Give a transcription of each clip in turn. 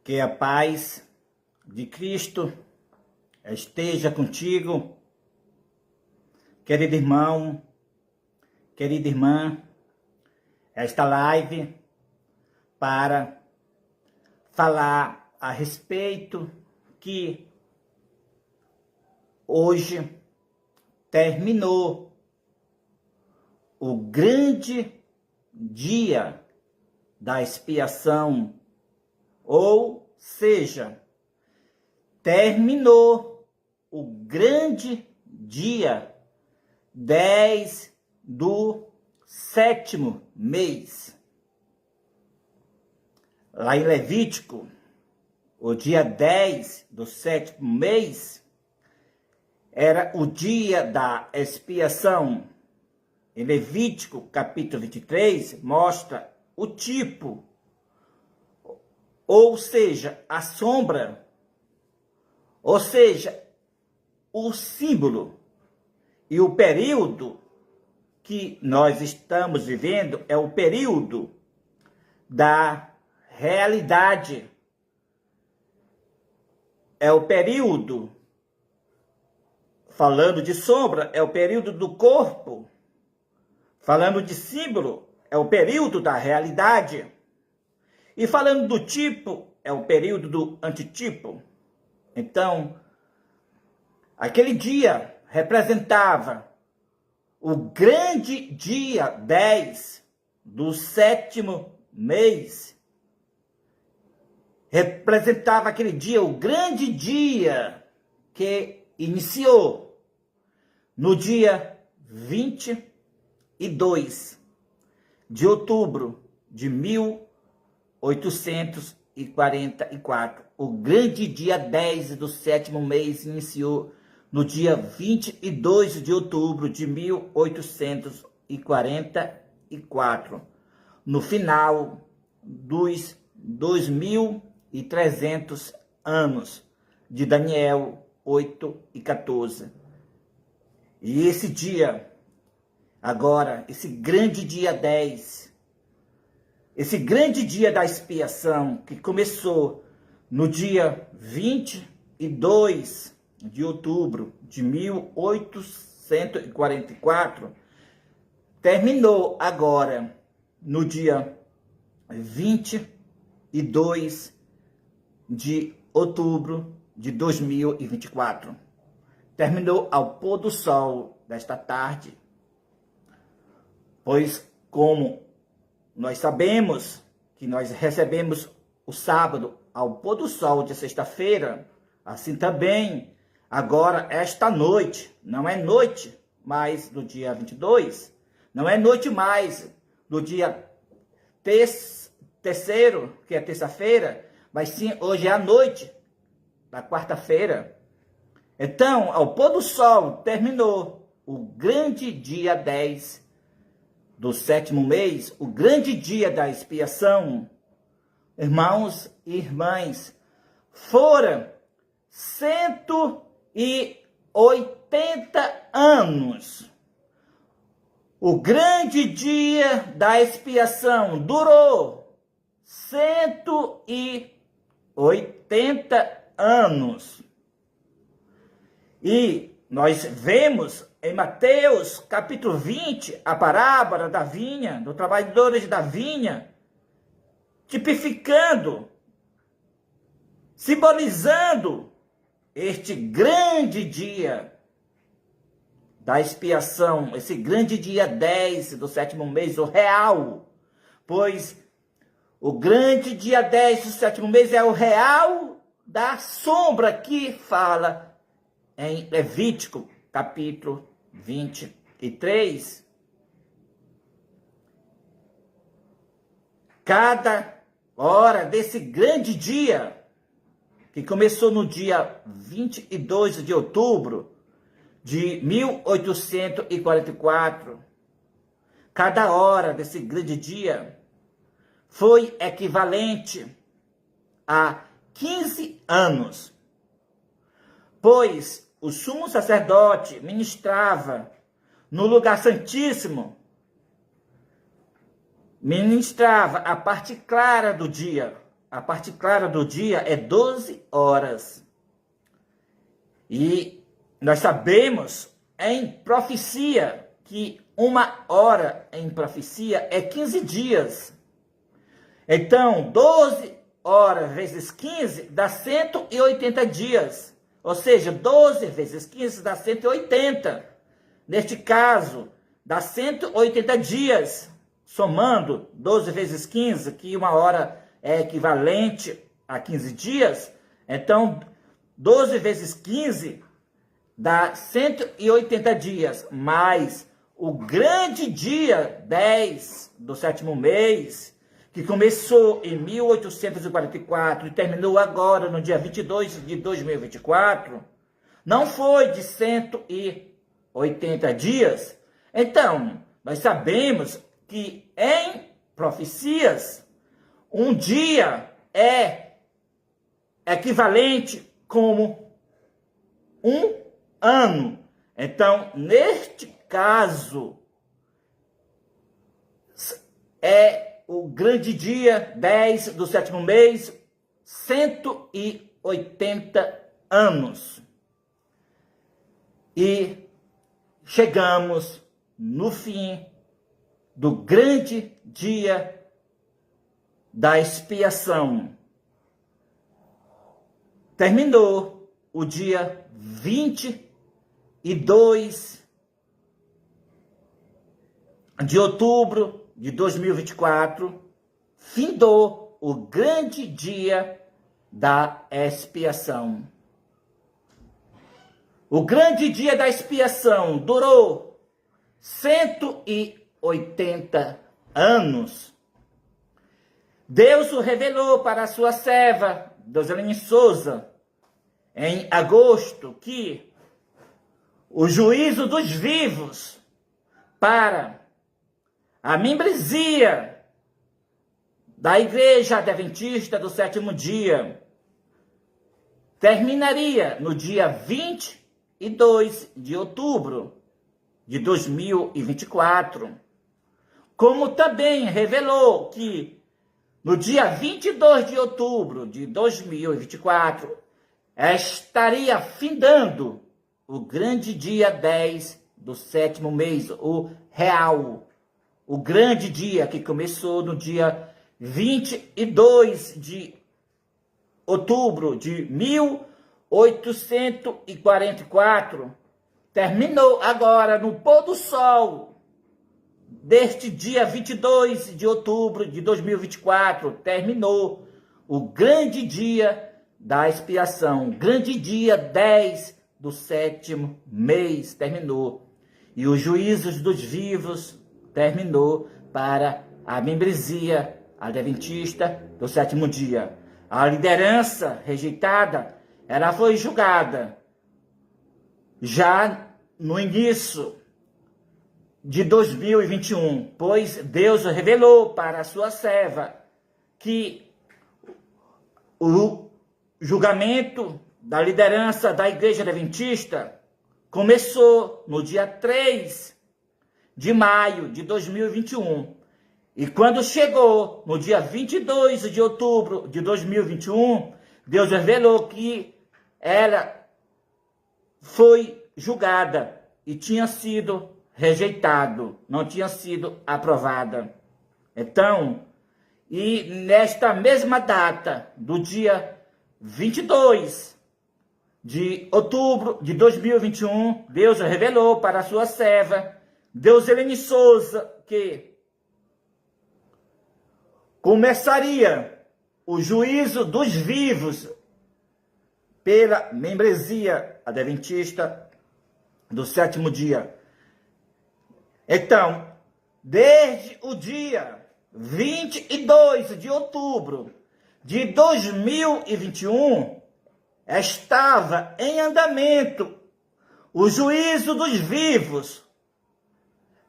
Que a paz de Cristo esteja contigo, querido irmão, querida irmã. Esta live para falar a respeito que hoje terminou o grande dia da expiação, ou seja, terminou o grande dia 10 do 7º mês. Lá em Levítico, o dia 10 do 7º mês era o dia da expiação. Em Levítico, capítulo 23, mostra o tipo, ou seja, a sombra, ou seja, o símbolo. E o período que nós estamos vivendo é o período da realidade. É o período, falando de sombra, é o período do corpo. Falando de símbolo, é o período da realidade. E falando do tipo, é o período do antitipo. Então, aquele dia representava o grande dia 10 do 7º mês. Representava aquele dia, o grande dia que iniciou no dia 22 de outubro de 1844. O grande dia 10 do 7º mês iniciou no dia 22 de outubro de 1844, no final dos 2300 anos de Daniel 8:14. E esse dia, agora, esse grande dia 10, esse grande dia da expiação, que começou no dia 22 de outubro de 1844, terminou agora no dia 22 de outubro de 2024. Terminou ao pôr do sol desta tarde, pois como nós sabemos que nós recebemos o sábado ao pôr do sol de sexta-feira, assim também agora esta noite, não é noite mais do dia 22, não é noite mais do dia terceiro, que é terça-feira, mas sim hoje é a noite da quarta-feira. Então, ao pôr do sol, terminou o grande dia 10 do 7º mês, o grande dia da expiação. Irmãos e irmãs, foram 180 anos. O grande dia da expiação durou 180 anos. E nós vemos em Mateus, capítulo 20, a parábola da vinha, dos trabalhadores da vinha, tipificando, simbolizando este grande dia da expiação, esse grande dia 10 do 7º mês, o real. Pois o grande dia 10 do 7º mês é o real da sombra que fala em Levítico, capítulo 23. Cada hora desse grande dia, que começou no dia 22 de outubro de 1844, cada hora desse grande dia foi equivalente a 15 anos, pois o sumo sacerdote ministrava no lugar santíssimo, ministrava a parte clara do dia, a parte clara do dia é 12 horas. E nós sabemos em profecia que 1 hora em profecia é 15 dias. Então, 12 horas vezes 15 dá 180 dias. Ou seja, 12 vezes 15 dá 180. Neste caso, dá 180 dias. Somando 12 vezes 15, que 1 hora é equivalente a 15 dias. Então, 12 vezes 15 dá 180 dias. Mais o grande dia 10 do 7º mês, que começou em 1844 e terminou agora no dia 22 de 2024, não foi de 180 dias. Então, nós sabemos que em profecias, um dia é equivalente como um ano. Então, neste caso, é o grande dia 10 do 7º mês, 180 anos. E chegamos no fim do grande dia da expiação. Terminou o dia 22 de outubro de 2024, findou o grande dia da expiação. O grande dia da expiação durou 180 anos. Deus o revelou para a sua serva, Dozelene Souza, em agosto, que o juízo dos vivos para a membresia da Igreja Adventista do 7º dia terminaria no dia 22 de outubro de 2024, como também revelou que no dia 22 de outubro de 2024 estaria findando o grande dia 10 do 7º mês, o real, o grande dia que começou no dia 22 de outubro de 1844, terminou agora no pôr do sol deste dia 22 de outubro de 2024, terminou o grande dia da expiação, grande dia 10 do 7º mês, terminou. E os juízos dos vivos terminou para a membresia adventista do 7º dia. A liderança rejeitada, ela foi julgada já no início de 2021, pois Deus revelou para a sua serva que o julgamento da liderança da Igreja Adventista começou no dia 3 de maio de 2021. E quando chegou no dia 22 de outubro de 2021, Deus revelou que ela foi julgada e tinha sido rejeitado, não tinha sido aprovada. Então, e nesta mesma data, do dia 22 de outubro de 2021, Deus revelou para a sua serva, Dozelene Souza, que começaria o juízo dos vivos pela membresia adventista do 7º dia. Então, desde o dia 22 de outubro de 2021, estava em andamento o juízo dos vivos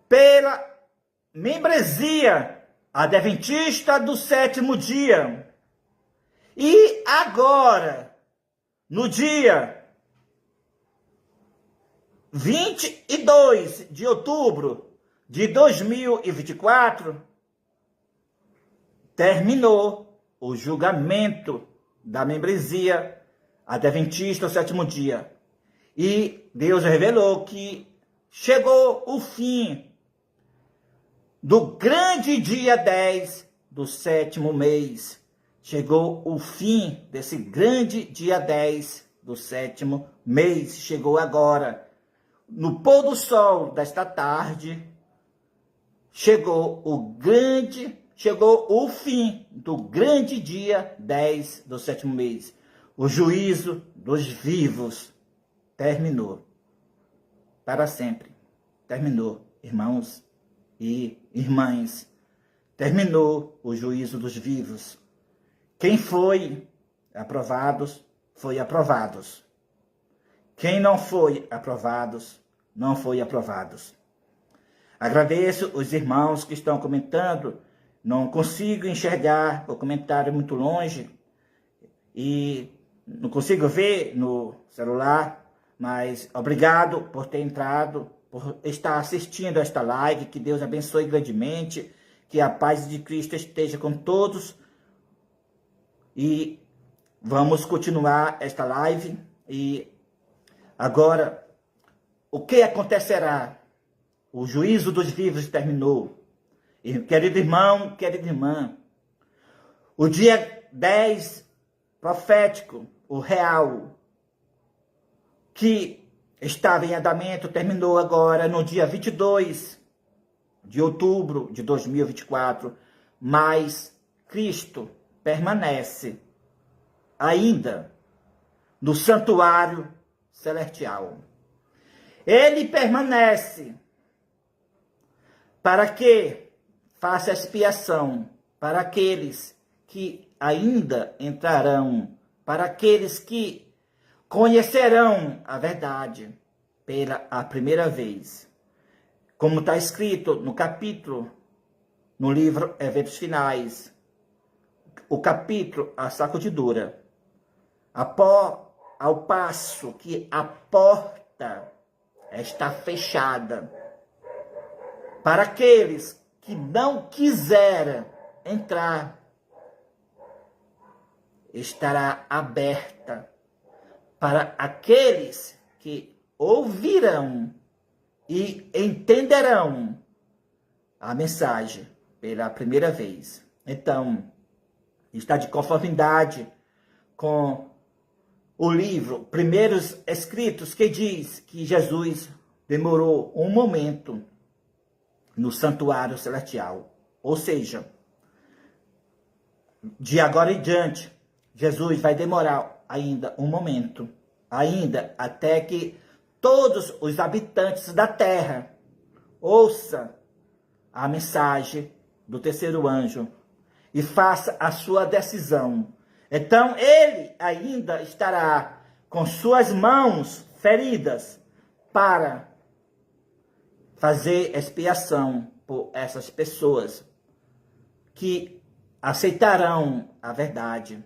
pela membresia adventista do 7º dia. E agora, no dia 22 de outubro de 2024, terminou o julgamento da membresia adventista ao sétimo dia. E Deus revelou que chegou o fim do grande dia 10 do sétimo mês. Chegou o fim desse grande dia 10 do sétimo mês. Chegou agora. No pôr do sol desta tarde, chegou o fim do grande dia 10 do sétimo mês. O juízo dos vivos terminou. Para sempre. Terminou, irmãos e irmãs. Terminou o juízo dos vivos. Quem foi aprovados, foi aprovados. Quem não foi aprovados, não foi aprovados. Agradeço os irmãos que estão comentando. Não consigo enxergar o comentário muito longe e não consigo ver no celular, mas obrigado por ter entrado, por estar assistindo esta live. Que Deus abençoe grandemente, que a paz de Cristo esteja com todos. E vamos continuar esta live. E agora, o que acontecerá? O juízo dos vivos terminou. E, querido irmão, querida irmã, o dia 10 profético, o real, que estava em andamento, terminou agora no dia 22 de outubro de 2024, mas Cristo permanece ainda no santuário celestial. Ele permanece para que faça expiação para aqueles que ainda entrarão, para aqueles que conhecerão a verdade pela a primeira vez. Como está escrito no capítulo, no livro Eventos Finais, o capítulo A Sacudidura, ao passo que a porta está fechada, para aqueles que não quiserem entrar, estará aberta para aqueles que ouvirão e entenderão a mensagem pela primeira vez. Então, está de conformidade com o livro Primeiros Escritos, que diz que Jesus demorou um momento no santuário celestial. Ou seja, de agora em diante, Jesus vai demorar ainda um momento, ainda até que todos os habitantes da terra ouçam a mensagem do terceiro anjo e faça a sua decisão. Então ele ainda estará com suas mãos feridas para fazer expiação por essas pessoas que aceitarão a verdade,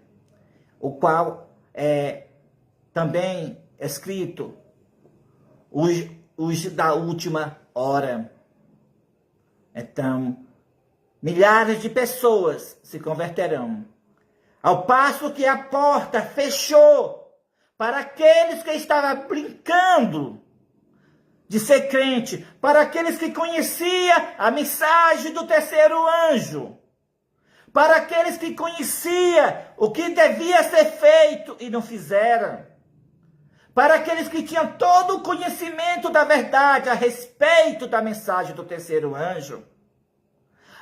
o qual é também escrito os da última hora. Então, milhares de pessoas se converterão, ao passo que a porta fechou para aqueles que estavam brincando de ser crente, para aqueles que conheciam a mensagem do terceiro anjo, para aqueles que conheciam o que devia ser feito e não fizeram, para aqueles que tinham todo o conhecimento da verdade a respeito da mensagem do terceiro anjo.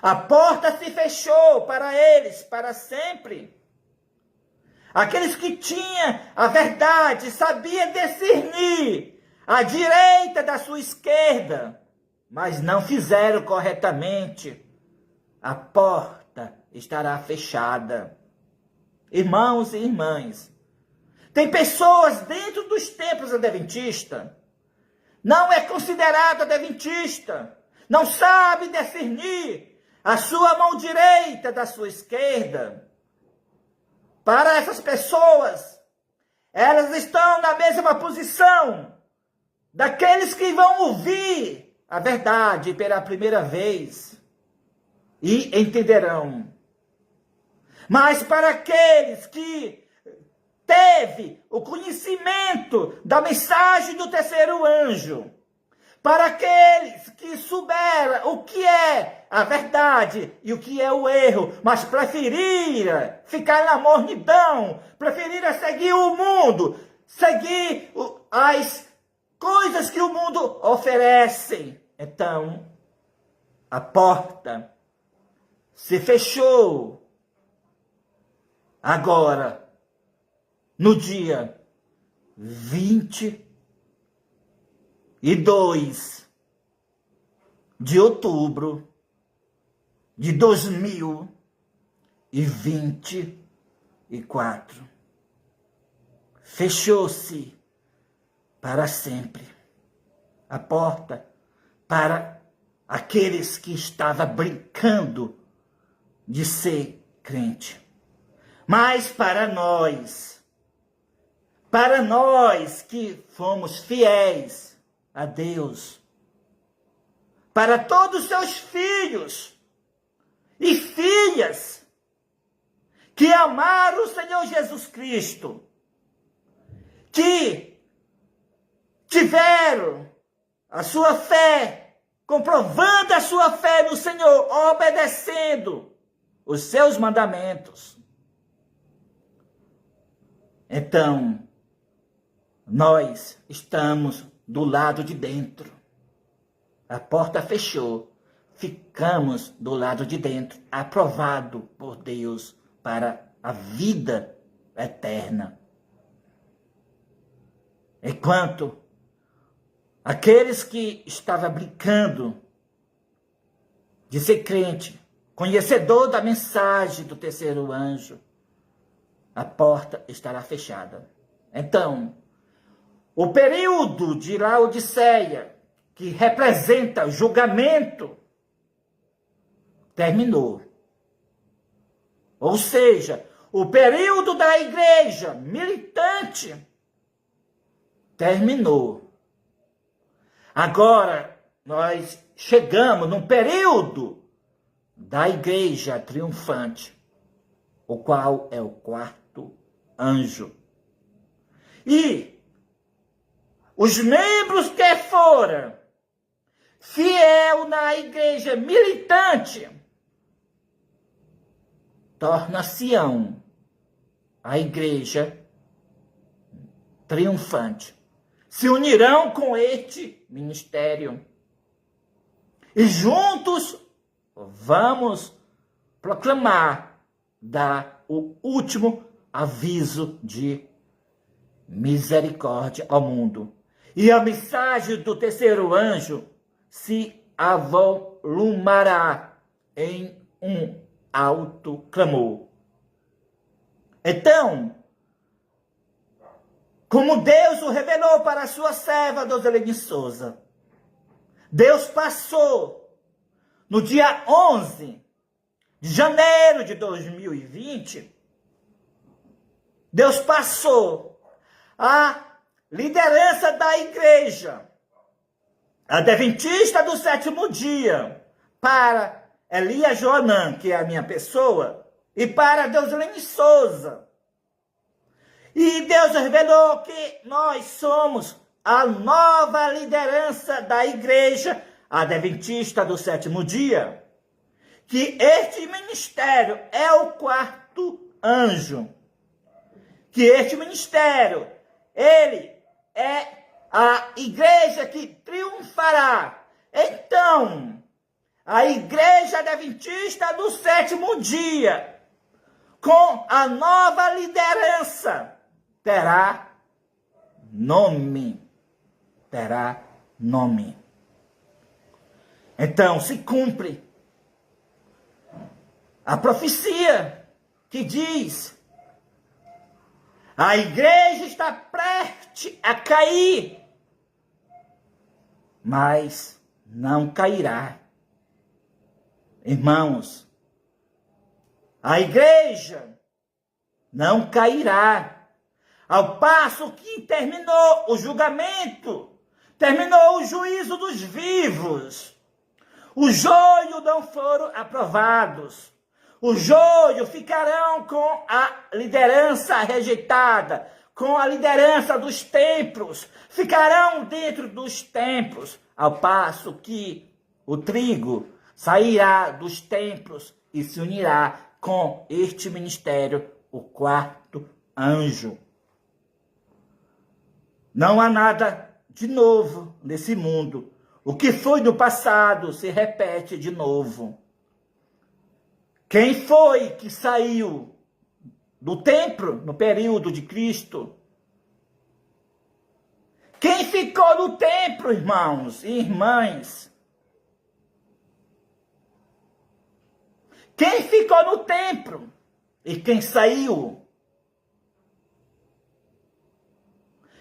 A porta se fechou para eles para sempre. Aqueles que tinham a verdade, sabiam discernir à direita da sua esquerda, mas não fizeram corretamente, a porta estará fechada. Irmãos e irmãs, tem pessoas dentro dos templos adventistas, não é considerado adventista, não sabe discernir a sua mão direita da sua esquerda. Para essas pessoas, elas estão na mesma posição daqueles que vão ouvir a verdade pela primeira vez e entenderão. Mas para aqueles que teve o conhecimento da mensagem do terceiro anjo, para aqueles que souberam o que é a verdade e o que é o erro, mas preferiram ficar na mornidão, preferiram seguir o mundo, seguir as coisas que o mundo oferece. Então, a porta se fechou. Agora, no dia 22 de outubro de 2024, fechou-se para sempre a porta para aqueles que estavam brincando de ser crente. Mas para nós que fomos fiéis a Deus, para todos os seus filhos e filhas que amaram o Senhor Jesus Cristo, que tiveram a sua fé, comprovando a sua fé no Senhor, obedecendo os seus mandamentos. Então, nós estamos do lado de dentro. A porta fechou. Ficamos do lado de dentro, aprovado por Deus para a vida eterna. Enquanto aqueles que estavam brincando de ser crente, conhecedor da mensagem do terceiro anjo, a porta estará fechada. Então, o período de Laodiceia, que representa julgamento, terminou. Ou seja, o período da igreja militante terminou. Agora, nós chegamos num período da igreja triunfante, o qual é o quarto anjo. E os membros que foram fiel na igreja militante torna-se-ão a igreja triunfante. Se unirão com este ministério. E juntos vamos proclamar, dar o último aviso de misericórdia ao mundo. E a mensagem do terceiro anjo se avolumará em um alto clamor. Então, como Deus o revelou para a sua serva Dozelene Souza, Deus passou no dia 11 de janeiro de 2020, Deus passou a liderança da igreja adventista do sétimo dia para Elia Joanã, que é a minha pessoa, e para Dozelene Souza. E Deus revelou que nós somos a nova liderança da igreja adventista do sétimo dia. Que este ministério é o quarto anjo. Que este ministério, ele é a igreja que triunfará. Então, a igreja adventista do sétimo dia, com a nova liderança, terá nome. Terá nome. Então, se cumpre a profecia que diz: a igreja está prestes a cair, mas não cairá. Irmãos, a igreja não cairá. Ao passo que terminou o julgamento, terminou o juízo dos vivos. Os joios não foram aprovados. O joio ficarão com a liderança rejeitada, com a liderança dos templos, ficarão dentro dos templos, ao passo que o trigo sairá dos templos e se unirá com este ministério, o quarto anjo. Não há nada de novo nesse mundo. O que foi no passado se repete de novo. Quem foi que saiu do templo no período de Cristo? Quem ficou no templo, irmãos e irmãs? Quem ficou no templo e quem saiu?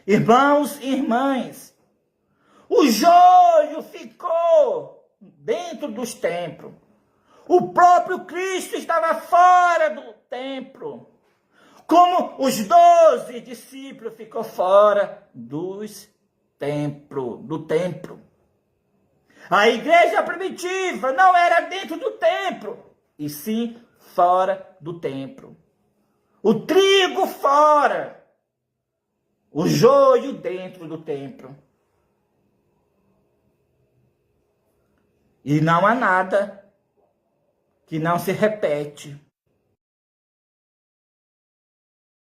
Irmãos e irmãs, o joio ficou dentro dos templos. O próprio Cristo estava fora do templo. Como os 12 discípulos ficou fora do templo. A igreja primitiva não era dentro do templo, e sim fora do templo. O trigo fora, o joio dentro do templo. E não há nada que não se repete.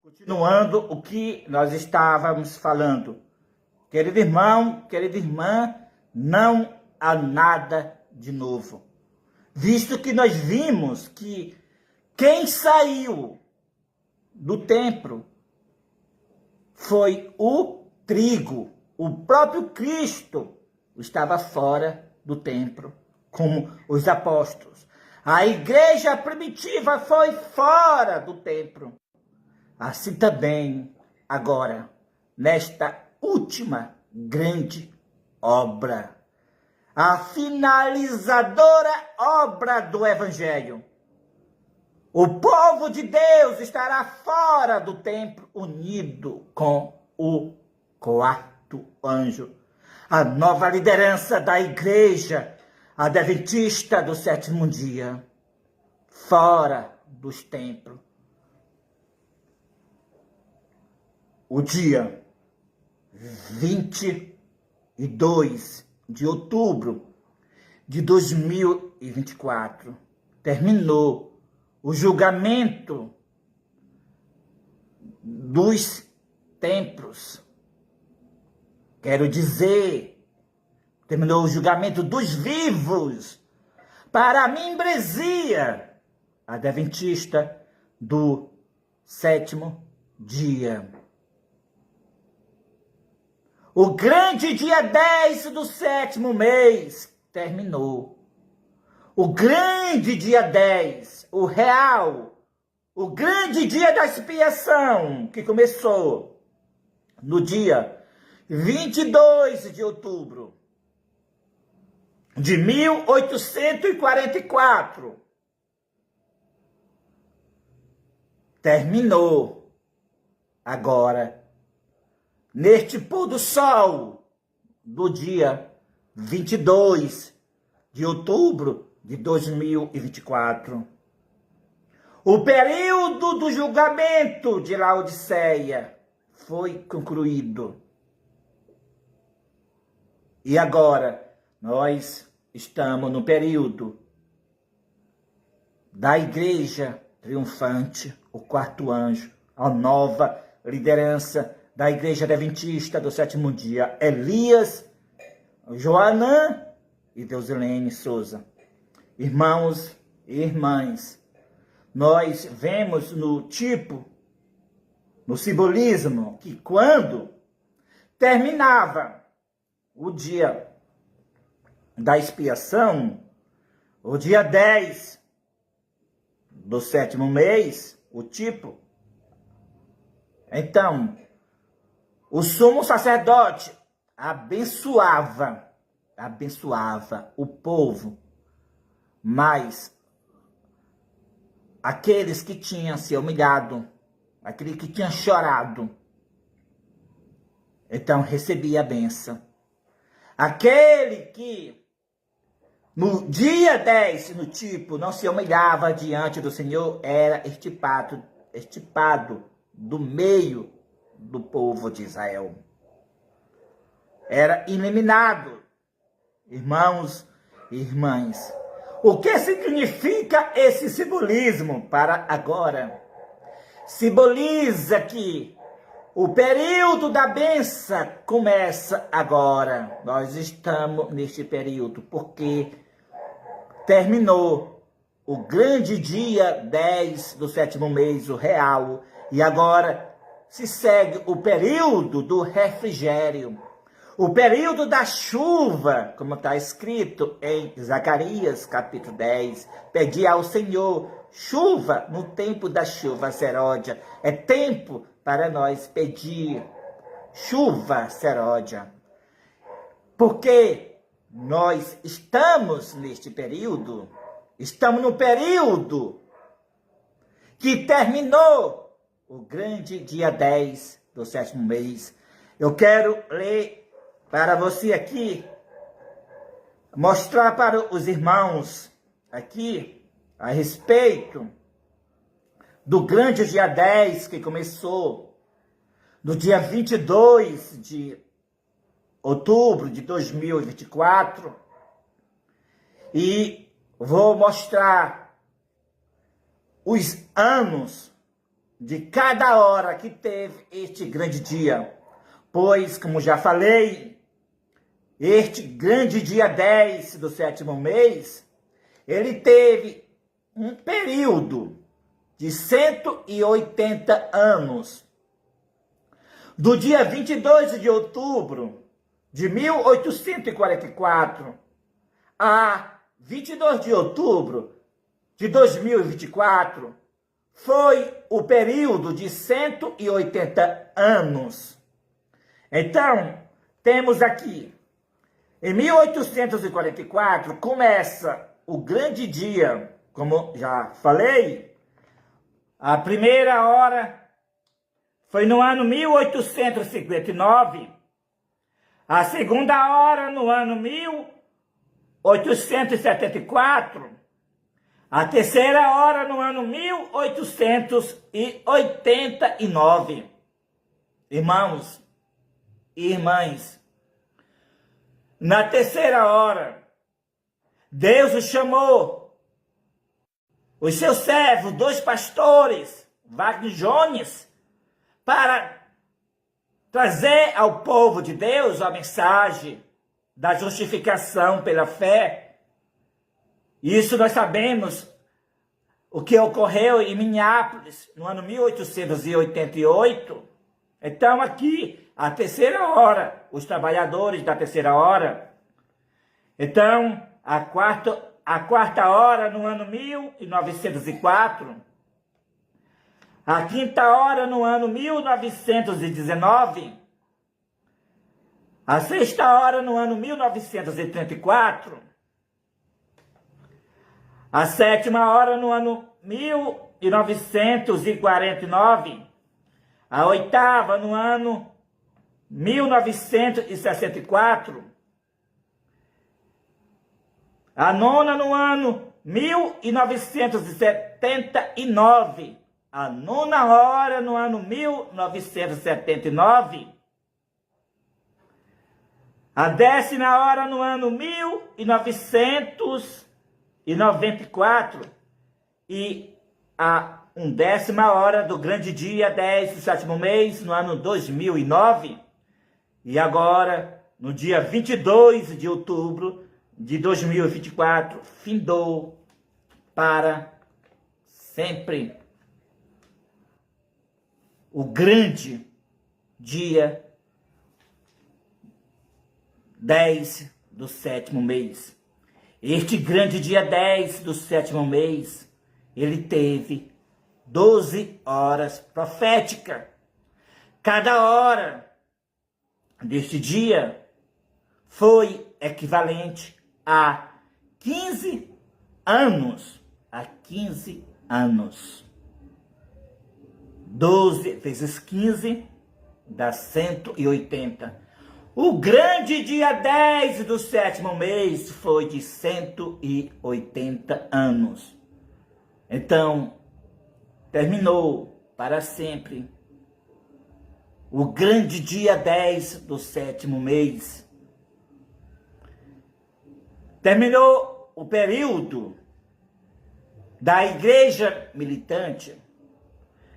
Continuando o que nós estávamos falando. Querido irmão, querida irmã, não há nada de novo. Visto que nós vimos que quem saiu do templo foi o trigo. O próprio Cristo estava fora do templo, como os apóstolos. A igreja primitiva foi fora do templo. Assim também, agora, nesta última grande obra, a finalizadora obra do Evangelho, o povo de Deus estará fora do templo, unido com o quarto anjo. A nova liderança da igreja adventista do sétimo dia, fora dos templos. O dia 22 de outubro de 2024 terminou o julgamento dos templos. Quero dizer, terminou o julgamento dos vivos para a membresia adventista do sétimo dia. O grande dia 10 do sétimo mês terminou. O grande dia 10, o real, o grande dia da expiação, que começou no dia 22 de outubro de 1844, terminou agora, neste pôr do sol do dia 22 de outubro de 2024. O período do julgamento de Laodiceia foi concluído. E agora nós estamos no período da igreja triunfante, o quarto anjo, a nova liderança da igreja adventista do sétimo dia, Elias, Joanã e Deusilene Souza. Irmãos e irmãs, nós vemos no tipo, no simbolismo, que quando terminava o dia da expiação, o dia 10 do sétimo mês, o tipo, então, o sumo sacerdote abençoava o povo, mas aqueles que tinham se humilhado, aquele que tinha chorado, então recebia a bênção. Aquele que No dia 10, no tipo, não se humilhava diante do Senhor, era extirpado do meio do povo de Israel. Era eliminado. Irmãos e irmãs, o que significa esse simbolismo para agora? Simboliza que o período da bênção começa agora. Nós estamos neste período porque terminou o grande dia 10 do 7º mês, o real, e agora se segue o período do refrigério, o período da chuva, como está escrito em Zacarias, capítulo 10. Pedi ao Senhor chuva no tempo da chuva seródia. É tempo para nós pedir chuva seródia. Porque nós estamos neste período, estamos no período que terminou o grande dia 10 do 7º mês. Eu quero ler para você aqui, mostrar para os irmãos aqui a respeito do grande dia 10 que começou no dia 22 de outubro de 2024, e vou mostrar os anos de cada hora que teve este grande dia, pois, como já falei, este grande dia 10 do 7º mês, ele teve um período de 180 anos. Do dia 22 de outubro de 1844 a 22 de outubro de 2024, foi o período de 180 anos. Então, temos aqui, em 1844, começa o grande dia, como já falei. A primeira hora foi no ano 1859, a segunda hora no ano 1874, a terceira hora no ano 1889. Irmãos e irmãs, na terceira hora, Deus os chamou, os seus servos, 2 pastores, Wagner e Jones, para trazer ao povo de Deus a mensagem da justificação pela fé. Isso nós sabemos o que ocorreu em Minneapolis no ano 1888. Então aqui, a terceira hora, os trabalhadores da terceira hora. Então, a quarta hora no ano 1904. A quinta hora no ano 1919. A sexta hora no ano 1934. A sétima hora no ano 1949. A oitava no ano 1964. A nona no ano 1979. A nona hora no ano 1979. A 10ª hora no ano 1994. E a 11ª hora do grande dia 10 do 7º mês no ano 2009. E agora, no dia 22 de outubro de 2024, findou para sempre o grande dia 10 do 7º mês. Este grande dia 10 do 7º mês, ele teve 12 horas proféticas. Cada hora deste dia foi equivalente a 15 anos. A 15 anos. 12 vezes 15 dá 180. O grande dia 10 do 7º mês foi de 180 anos. Então, terminou para sempre o grande dia 10 do 7º mês. Terminou o período da igreja militante.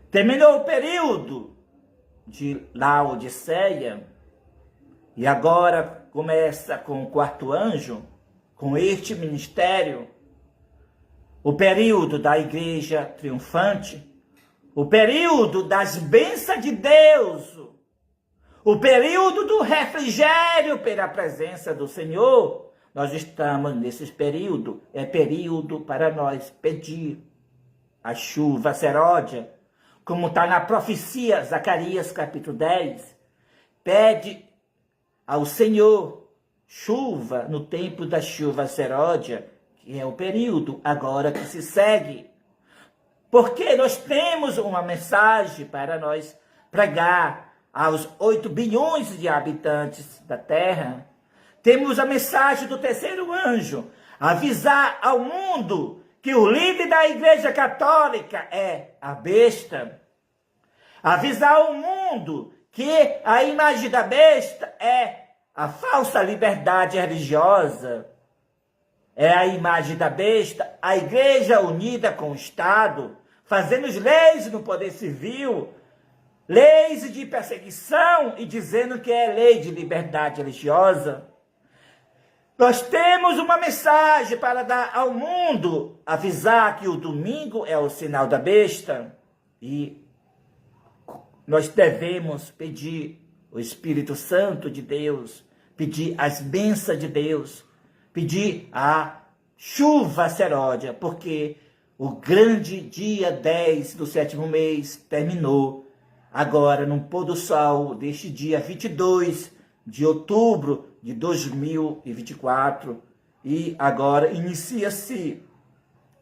Terminou o período de Laodiceia. E agora começa com o 4º anjo, com este ministério, o período da igreja triunfante, o período das bênçãos de Deus, o período do refrigério pela presença do Senhor. Nós estamos nesse período, é período para nós pedir a chuva seródia, como está na profecia, Zacarias capítulo 10, pede ao Senhor chuva no tempo da chuva seródia, que é o período agora que se segue. Porque nós temos uma mensagem para nós pregar aos 8 bilhões de habitantes da Terra. Temos a mensagem do 3º anjo, avisar ao mundo que o líder da Igreja Católica é a besta. Avisar ao mundo que a imagem da besta é a falsa liberdade religiosa. É a imagem da besta, a Igreja unida com o Estado, fazendo leis no poder civil, leis de perseguição e dizendo que é lei de liberdade religiosa. Nós temos uma mensagem para dar ao mundo, avisar que o domingo é o sinal da besta e nós devemos pedir o Espírito Santo de Deus, pedir as bênçãos de Deus, pedir a chuva seródia, porque o grande dia 10 do 7º mês terminou agora no pôr do sol deste dia 22 de outubro de 2024 e agora inicia-se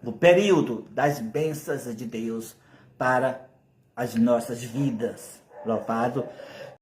o período das bênçãos de Deus para as nossas vidas. Louvado